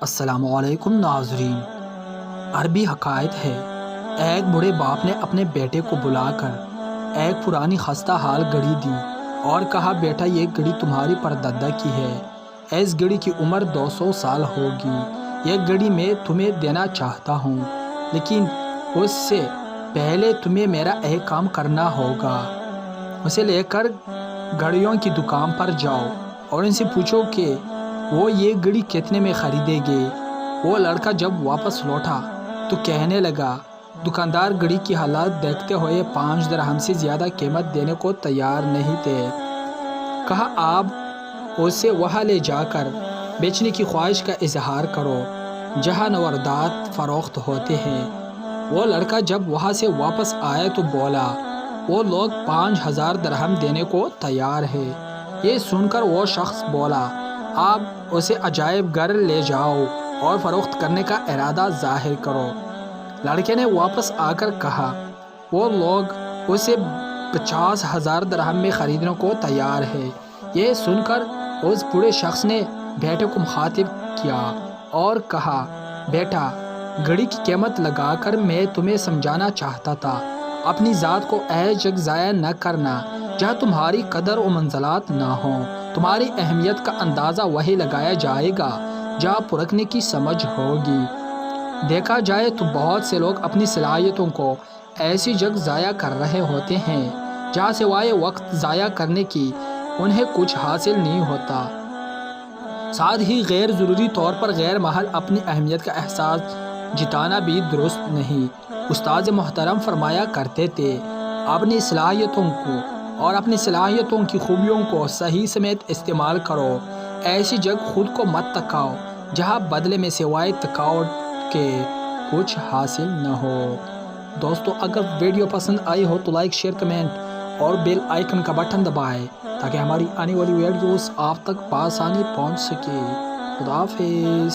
السلام علیکم ناظرین۔ عربی حکایت ہے، ایک بوڑھے باپ نے اپنے بیٹے کو بلا کر ایک پرانی خستہ حال گھڑی دی اور کہا، بیٹا یہ گھڑی تمہاری پردادا کی ہے، اس گھڑی کی عمر 200 سال ہوگی، یہ گھڑی میں تمہیں دینا چاہتا ہوں، لیکن اس سے پہلے تمہیں میرا ایک کام کرنا ہوگا۔ اسے لے کر گھڑیوں کی دکان پر جاؤ اور ان سے پوچھو کہ وہ یہ گھڑی کتنے میں خریدے گے۔ وہ لڑکا جب واپس لوٹا تو کہنے لگا، دکاندار گھڑی کی حالت دیکھتے ہوئے 5 درہم سے زیادہ قیمت دینے کو تیار نہیں تھے۔ کہا، آپ اسے وہاں لے جا کر بیچنے کی خواہش کا اظہار کرو جہاں نوردات فروخت ہوتے ہیں۔ وہ لڑکا جب وہاں سے واپس آیا تو بولا، وہ لوگ 5000 درہم دینے کو تیار ہے۔ یہ سن کر وہ شخص بولا، آپ اسے عجائب گھر لے جاؤ اور فروخت کرنے کا ارادہ ظاہر کرو۔ لڑکے نے واپس آ کر کہا، وہ لوگ اسے 50,000 درہم میں خریدنے کو تیار ہے۔ یہ سن کر اس بوڑھے شخص نے بیٹے کو مخاطب کیا اور کہا، بیٹا گھڑی کی قیمت لگا کر میں تمہیں سمجھانا چاہتا تھا، اپنی ذات کو ایسی جگہ ضائع نہ کرنا جہاں تمہاری قدر و منزلات نہ ہوں۔ تمہاری اہمیت کا اندازہ وہی لگایا جائے گا جہاں پرکھنے کی سمجھ ہوگی۔ دیکھا جائے تو بہت سے لوگ اپنی صلاحیتوں کو ایسی جگہ ضائع کر رہے ہوتے ہیں جہاں سوائے وقت ضائع کرنے کی انہیں کچھ حاصل نہیں ہوتا۔ ساتھ ہی غیر ضروری طور پر غیر محل اپنی اہمیت کا احساس جتانا بھی درست نہیں۔ استاد محترم فرمایا کرتے تھے، اپنی صلاحیتوں کو اور اپنی صلاحیتوں کی خوبیوں کو صحیح سمیت استعمال کرو، ایسی جگہ خود کو مت تکاؤ جہاں بدلے میں سوائے تھکاوٹ کے کچھ حاصل نہ ہو۔ دوستو، اگر ویڈیو پسند آئی ہو تو لائک، شیئر، کمنٹ اور بیل آئیکن کا بٹن دبائیں تاکہ ہماری آنے والی ویڈیوز آپ تک بآسانی پہنچ سکے۔ خدا حافظ۔